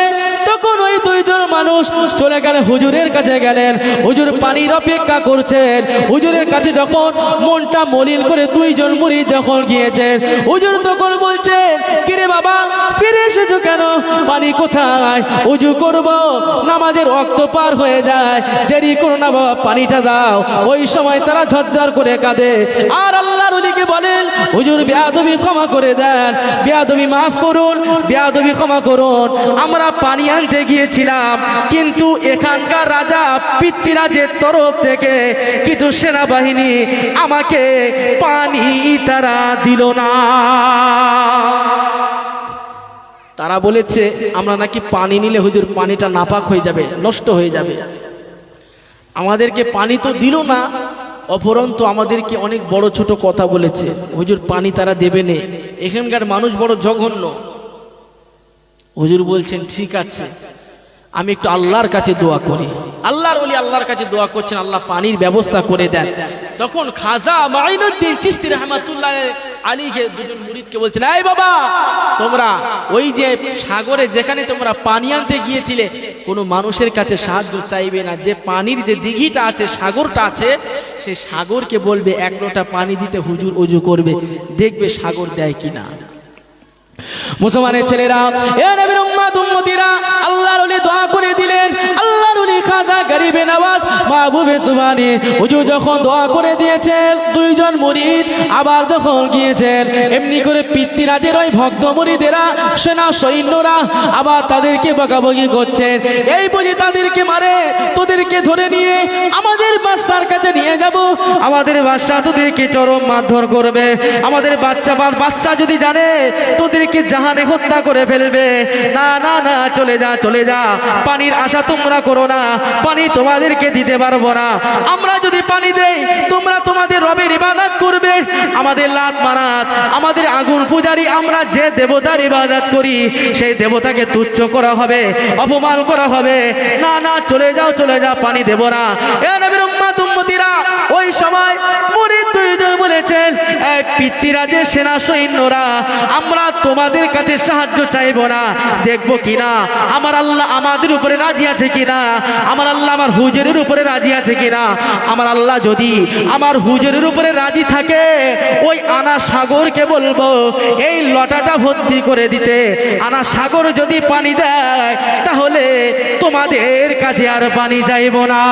তখন ওই দুইজন মানুষ চলে গেলেন হুজুরের কাছে গেলেন। হুজুর পানির অপেক্ষা করছেন। হুজুরের কাছে যখন মনটা মলিন করে দুইজন মুরিদ যখন গিয়েছেন, হুজুর তখন বলছেন, কিরে বাবা ফিরে এসেছো কেন? পানি কোথায়? উজু করব, নামাজের ওয়াক্ত পার হয়ে যায়, দেরি করো না বাবা, পানিটা দাও। ওই সময় তারা ঝরঝর করে কাঁদে আর আল্লাহর ওলিকে বলেন, হুজুর বেয়াদবি ক্ষমা করে দেন, বেয়াদবি মাফ করুন, বেয়াদবি ক্ষমা করুন। আমরা পানি আনতে গিয়েছিলাম, কিন্তু এখানকার রাজা পৃথ্বীরাজের তরফ থেকে কিছু সেনাবাহিনী আমাকে পানি তারা দিল না। তারা বলেছে আমরা নাকি পানি নিলে হুজুর পানিটা নাপাক হয়ে যাবে, নষ্ট হয়ে যাবে। আমাদেরকে পানি তো দিল না, অপরন্তু আমাদেরকে অনেক বড় ছোট কথা বলেছে, হুজুর পানি তারা দেবে না, এখানকার মানুষ বড় জঘন্য। হুজুর বলছেন, ঠিক আছে, আমি একটু আল্লাহর কাছে দোয়া করি। আল্লাহর ওলি আল্লাহর কাছে দোয়া করছেন, আল্লাহ পানির ব্যবস্থা করে দেন। তখন খাজা মাইনুদ্দিন চিশতি রাহমাতুল্লাহ আলাইহি দুজন মুরিদকে বলছেন, এই বাবা, তোমরা ওই যে সাগরে যেখানে তোমরা পানি আনতে গিয়েছিলে, কোনো মানুষের কাছে সাহায্য চাইবে না। যে পানির যে দিঘিটা আছে, সাগরটা আছে, সেই সাগরকে বলবে এক লোটা পানি দিতে, হুজুর ওযু করবে, দেখবে সাগর দেয় কিনা। মুসলমানের ছেলেরা, এ নবীর উম্মত উম্মতিরা, আল্লাহর ওলি দোয়া করে দিলেন। আল্লাহর ওলি খাজা গরিবে নওয়াজ মাহবুবে সুবহানী হুজুর যখন দোয়া করে দিয়েছেন, দুইজন মুরিদ আবার যখন গিয়েছেন, এমনি করে পৃথ্বীরাজের ওই ভক্ত মুরিদেরা, সেনা সৈন্যরা আবার তাদেরকে বকাবকি করছেন, এই বুঝি তাদেরকে মারে, তোদেরকে ধরে নিয়ে আমাদের বাদশার কাছে নিয়ে যাব, আমাদের বাদশা তোদেরকে চরম মারধর করবে, আমাদের বাদশা যদি জানে তোদেরকে জাহানে হত্যা করে ফেলবে। না না না, চলে যা চলে যা, পানির আশা তোমরা করো না, পানি তোমাদেরকে দিতে পারবো না। আমরা যদি পানি দেই, তোমরা তোমাদের রবের ইবাদত করবে, আমাদের লাত মারাত, আমাদের আগুন পূজারি, আমরা যে দেবতার ইবাদত করি সেই দেবতাকে তুচ্ছ করা হবে, অপমান করা হবে। না না, চলে যাও চলে যাও, পানি দেব না। এ নবীর উম্মত উম্মতিরা, ওই সময় মুরিদ দুইজন বলেছেন, এই পিতৃরাজের সেনা সৈন্যরা, আমরা তোমাদের কাছে সাহায্য চাইবো না, দেখবো কিনা আমার আল্লাহ আমাদের উপরে রাজি আছে কিনা, আমার আল্লাহ আমার হুজুরের উপরে রাজি আছে কিনা। আমার আল্লাহ যদি আমার হুজুরের উপরে রাজি থাকে, ওই আনা সাগরকে বলবো এই লটাটা ভর্তি করে দিতে। আনা সাগর যদি পানি দেয়, তাহলে তোমাদের কাছে আর পানি যাইব না।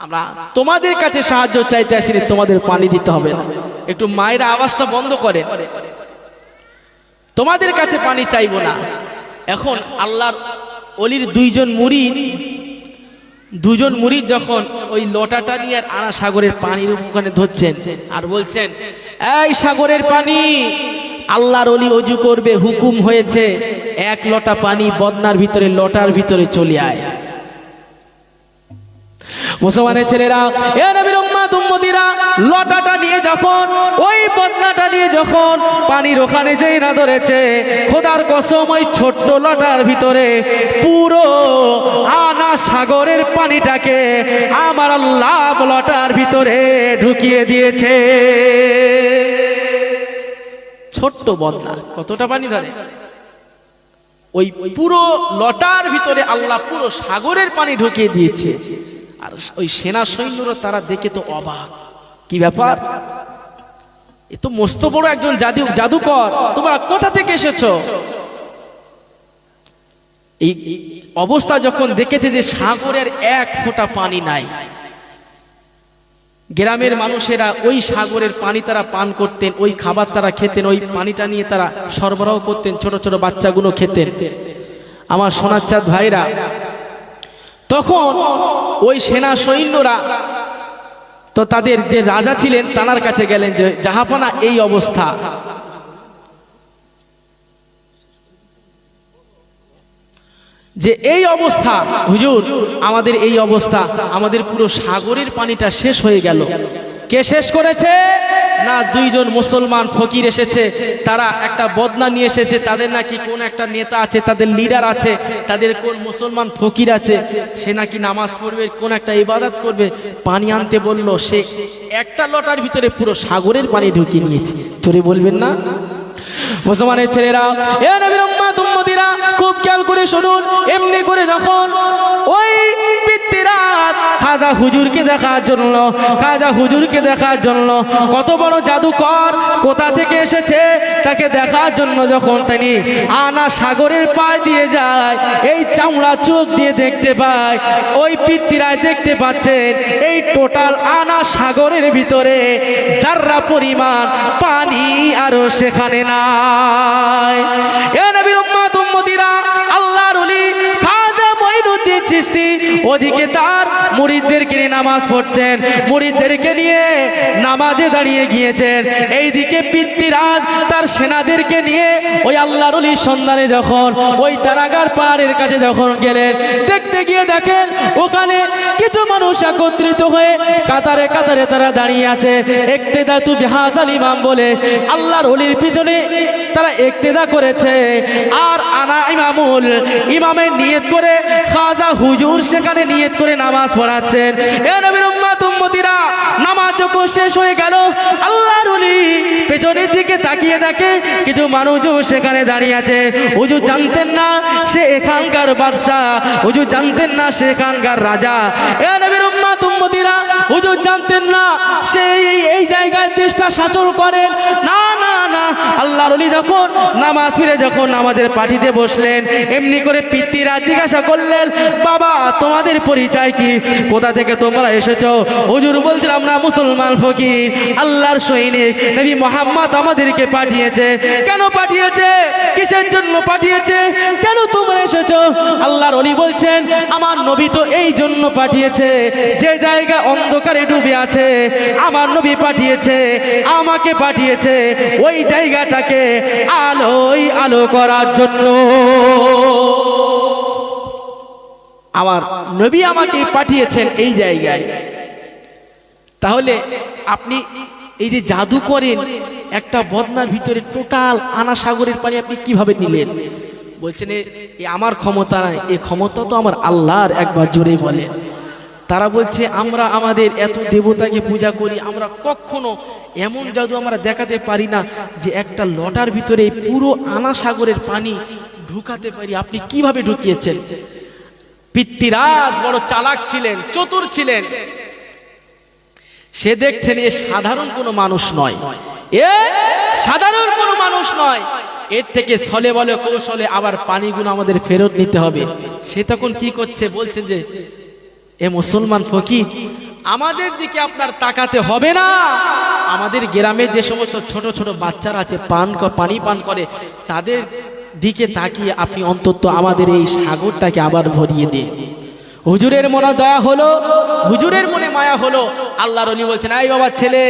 আমরা তোমাদের কাছে সাহায্য চাইতে আসিনি, তোমাদের পানি দিতে হবে না। একটু মায়ের আওয়াজটা বন্ধ করে, তোমাদের কাছে পানি চাইবো না। এখন আল্লাহর ওলির দুজন মুরিদ যখন ওই লোটাটা নিয়ে আর আনা সাগরের পানির ওখানে ধরছেন আর বলছেন, এই সাগরের পানি, আল্লাহর ওলি ওযু করবে, হুকুম হয়েছে, এক লোটা পানি বদনার ভিতরে, লোটার ভিতরে চলে আয়। মুসলমানের ছেলেরা, এ নবীর উম্মত উম্মতিরা, লটাটা নিয়ে যখন ওই বদনাটা নিয়ে যখন পানির ওখানে যেই না ধরেছে, খোদার কসম ওই ছোট্ট লটার ভিতরে পুরো আনা সাগরের পানিটাকে আমার আল্লাহ লটার ভিতরে ঢুকিয়ে দিয়েছে। ছোট্ট বদনা কতটা পানি ধরে? ওই পুরো লটার ভিতরে আল্লাহ পুরো সাগরের পানি ঢুকিয়ে দিয়েছে। আর ওই সেনা সৈন্যরা তারা দেখে তো অবাক, কি ব্যাপার, এ তো মস্ত বড় একজন জাদুকর, তোমরা কোথা থেকে এসেছো? এই অবস্থা যখন দেখেছে যে সাগরের এক ফোঁটা পানি নাই, গ্রামের মানুষেরা ওই সাগরের পানি তারা পান করতেন, ওই খাবার তারা খেতেন, ওই পানিটা নিয়ে তারা সরবরাহ করতেন, ছোট ছোট বাচ্চাগুলো খেতেন। আমার সোনার চাঁদ ভাইরা, তখন ওই সেনা সৈন্যরা তো তাদের যে রাজা ছিলেন তার কাছে গেলেন যে, জাহাপনা এই অবস্থা, যে এই অবস্থা হুজুর, আমাদের এই অবস্থা, আমাদের পুরো সাগরের পানিটা শেষ হয়ে গেল। কে শেষ করেছে? না, দুইজন মুসলমান ফকির এসেছে, তারা একটা বদনা নিয়ে এসেছে, তাদের নাকি কোন একটা নেতা আছে, তাদের লিডার আছে, তাদের কোন মুসলমান ফকির আছে, সে নাকি নামাজ পড়বে, কোন একটা ইবাদত করবে, পানি আনতে বলল, সে একটা লটার ভিতরে পুরো সাগরের পানি ঢুকিয়ে নিয়েছে। চোরে বলবেন না? মুসলমানের ছেলেরা, এ নবীর উম্মত উম্মতিরা, খুব খেয়াল করে শুনুন। এমনি করে যখন ওই পিতৃরাজ খাজা হুজুরকে দেখার জন্য কত বড় জাদুকর কোথা থেকে এসেছে তাকে দেখার জন্য যখন তিনি আনা সাগরের পায় দিয়ে যায়, এই চামড়া চোখ দিয়ে দেখতে পায়, ওই পিতৃরাজ দেখতে পাচ্ছেন এই টোটাল আনা সাগরের ভিতরে যাররা পরিমাণ পানি আরো সেখানে নাই। এ নবীর উম্মত উম্মতিরা, আল্লাহর ওলি খাজা মঈনুদ্দিন চিশতি ওদিকে তার মুরিদদেরকে নিয়ে নামাজ পড়ছেন, মুরিদদেরকে নিয়ে নামাজে দাঁড়িয়ে গিয়েছেন। এইদিকে পিতৃরাজ তার সেনাদেরকে নিয়ে ওই আল্লাহর ওলির সন্ধানে যখন ওই তারাগার পাহাড়ের কাছে যখন গেলেন, দেখতে গিয়ে দেখেন ওখানে কিছু মানুষ একত্রিত হয়ে কাতারে কাতারে তারা দাঁড়িয়ে আছে। ইক্তেদাতু বিহাযাল ইমাম বলে আল্লাহর ওলির পিছনে তারা ইক্তেদা করেছে। আর আনা ইমামের নিয়ত করে খাজা হুজুর সেখানে নিয়ত করে নামাজ পড়াচ্ছেন। এ নবীর উম্মত উম্মতিরা, নামাজ যখন শেষ হয়ে গেল, আল্লাহর ওলি পেছনের দিকে তাকিয়ে দেখে কিছু মানুষও সেখানে দাঁড়িয়ে আছে। হুজুর জানতেন না সে এখানকার বাদশা, হুজুর জানতেন না সে এখানকার রাজা। এ নবীর উম্মত উম্মতিরা, হুজুর জানতেন না সে এই জায়গায় দেশটা শাসন করেন। না না না, আল্লাহর ওলি যখন নামাজ ফিরে যখন নামাজের পাটিতে বসলেন, এমনি করে পিতৃরাজ জিজ্ঞাসা করলেন, বাবা তোমাদের পরিচয় কি, কোথা থেকে তোমরা এসেছো? হুজুর বলছেন, আমরা মুসলমান ফকির, আল্লাহর সৈনিক, নবী মুহাম্মদ আমাদেরকে পাঠিয়েছে। কেন পাঠিয়েছে? কিসের জন্য পাঠিয়েছে? কেন তোমরা এসেছো? আল্লাহর ওলি বলছেন, আমার নবী তো এই জন্য পাঠিয়েছে, যে জায়গা অন্ধকারে ডুবে আছে আমার নবী পাঠিয়েছে, আমাকে পাঠিয়েছে ওই জায়গাটাকে আলোয় আলো করার জন্য। আমার নবী আমাকে পাঠিয়েছেন এই জায়গায়। তাহলে আপনি এই যে জাদু করেন, একটা বদনার ভিতরে টোটাল আনা সাগরের পানি আপনি কিভাবে নিলেন? বলছেন এ আমার ক্ষমতা নাই, এ ক্ষমতা তো আমার আল্লাহর। একবার জোরে বলেন। তারা বলছে আমরা আমাদের এত দেবতাকে পূজা করি, আমরা কখনো এমন জাদু আমরা দেখাতে পারি না যে একটা লটার ভিতরে এই পুরো আনা সাগরের পানি ঢুকাতে পারি। আপনি কিভাবে ঢুকিয়েছেন? পৃথ্বীরাজ বড় চালাক ছিলেন, চতুর ছিলেন। সে দেখছেন এ সাধারণ কোনো মানুষ নয়, এ সাধারণ কোনো মানুষ নয়, এর থেকে ছলে বলে কৌশলে আবার পানিগুলো আমাদের ফেরত নিতে হবে। সে তখন কি করছে? বলছে যে এ মুসলমান ফকির, আমাদের দিকে আপনার তাকাতে হবে না। আমাদের গ্রামে যে সমস্ত ছোট ছোট বাচ্চারা আছে পানি পান করে, তাদের দিকে তাকিয়ে আপনি অন্তত আমাদের এই সাগরটাকে আবার ভরিয়ে দিন। হুজুরের মনে দয়া হলো, হুজুরের মনে মায়া হলো। আল্লাহর ওলি বলছেন, এই বাবা ছেলে,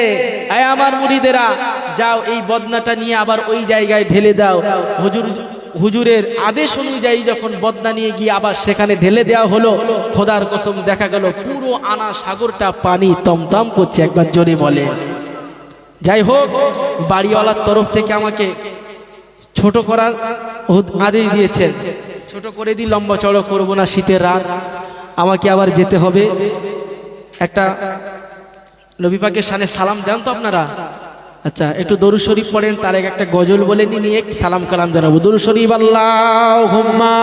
এই আমার মুরিদেরা, যাও এই বদনাটা নিয়ে আবার ওই জায়গায় ঢেলে দাও। হুজুরের আদেশ অনুযায়ী যখন বদনা নিয়ে গিয়ে আবার সেখানে ঢেলে দেওয়া হলো, খোদার কসম দেখা গেল পুরো আনা সাগরটা পানি তমতম করছে। একবার জোরে বলে। যাই হোক, বাড়িওয়ালার তরফ থেকে আমাকে ছোট করার আদেশ দিয়েছেন। ছোট করে দিই, লম্বা চড়ো করবো না, শীতের রাত, আমাকে আবার যেতে হবে। একটা নবী পাকের শানে সালাম দেন তো আপনারা? আচ্ছা, একটু দরুদ শরীফ পড়েন, তার আগে একটা গজল বলে নিয়ে সালাম কালাম জানাবো। দরুদ শরীফ। আল্লাহুম্মা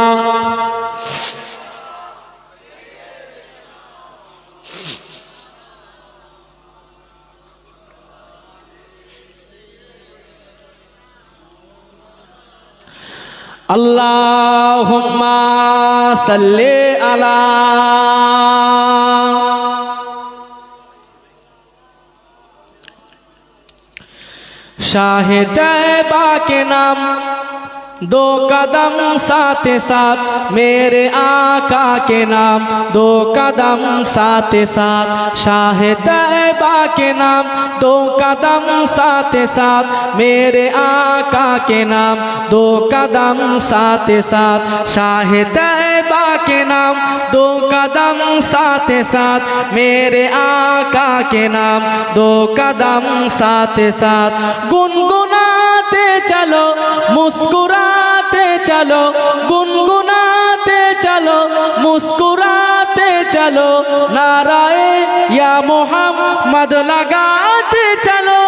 আল্লাহুম্মা সাল্লি আলা शाहे तैबा के नाम दो कदम साथ साथ, मेरे आका के नाम दो कदम साथ साथ। शाहे तैबा के नाम दो कदम साथ साथ, मेरे आका के नाम दो कदम साथ साथ। शाहे तैबा के नाम दो कदम साथ साथ, मेरे आका के नाम दो कदम साथ साथ। गुनगुनाते चलो, मुस्कुराते चलो, गुनगुनाते चलो, मुस्कुराते चलो, नाराए या मोहम्मद लगाते चलो।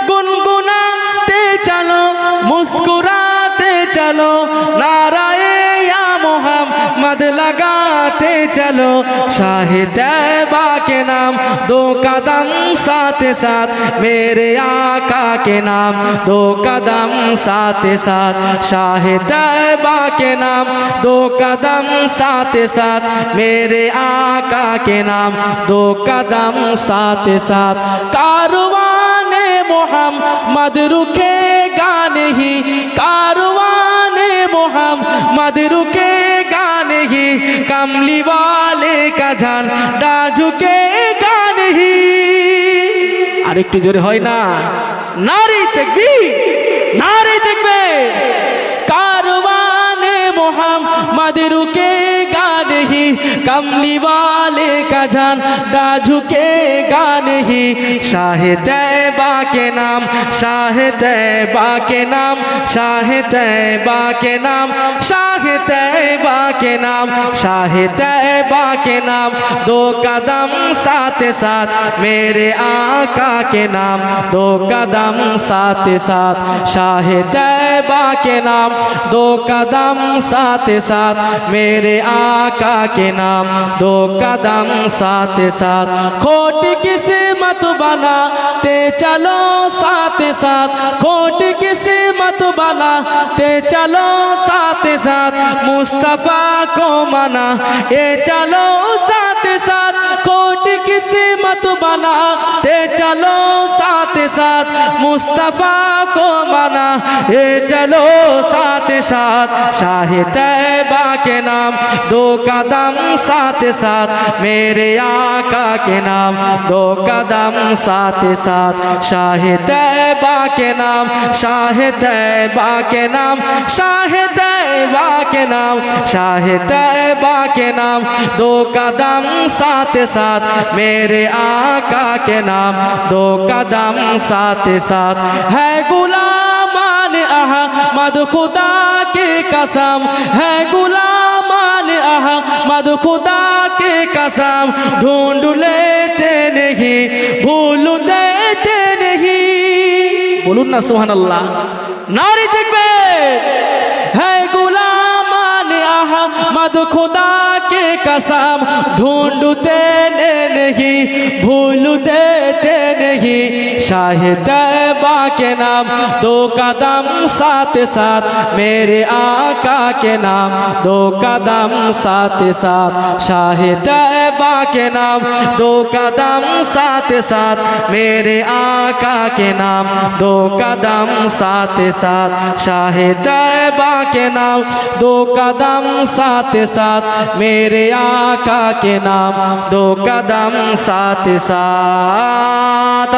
गुनगुनाते चलो, मुस्कुराते चलो, नाराए या मोहम्मद लगाते चलो। शाहे तैबा के नाम दो कदम साथ साथ, मेरे आका के नाम दो कदम साथ साथ। शाहे तैबा के नाम दो कदम साथ साथ, मेरे आका के नाम दो कदम साथ साथ। कारवाने मोहम्मद रुकेगा नहीं, कारवाने मोहम्मद रुकेगा नहीं, कमली वाले का झंडा झुकेगा नहीं। আরেকটু জোরে হয় না? নারে তাকবীর, নারে তাকবীর। कारवाने मोहम्मद रुकेगा नहीं, कमली वाले का झंडा झुकेगा नहीं। शाहे तैबा के नाम, शाहे तैबा के नाम, शाहे तैबा के नाम, शाहे तैबा के नाम, शाहे तैबा के नाम दो कदम साथ साथ, मेरे आका के नाम दो कदम साथ साथ। शाहे तैबा के नाम दो कदम साथ साथ, मेरे आका के नाम दो कदम साथ साथ। खोटी किस्मत बनाते चलो साथ साथ, खोटी किस्मत बनाते चलो साथ साथ, मुस्तफा को मना ये चलो साथ साथ। खोटी किस्मत बनाते चलो साथ साथ, मुस्तफा को मना ये चलो साथ साथ। शाहे तैबा के नाम दो कदम साथ साथ, मेरे आका के नाम दो कदम साथ साथ। शाहे तैबा के नाम, शाहे तैबा के नाम, शाहे तैबा के नाम, शाहे तैबा के नाम दो कदम साथ साथ, मेरे आका के नाम दो कदम साथ साथ। है गुलामान अहमद खुदा की कसम, है गुलामान अहमद खुदा के कसम ढूंढ लेते नहीं भूल देते नहीं बोलून ना सुभान अल्लाह नारी देखबे है गुलामान अहमद खुदा के कसम ढूंढते नहीं भूल देते नहीं शाह तैबा के नाम दो कदम साथ साथ मेरे आका के नाम दो कदम साथ साथ शाह तैबा के नाम दो कदम साथ साथ मेरे आका के नाम दो कदम साथ साथ शाह तैबा के नाम दो कदम साथ साथ मेरे आका के नाम दो कदम साथ साथ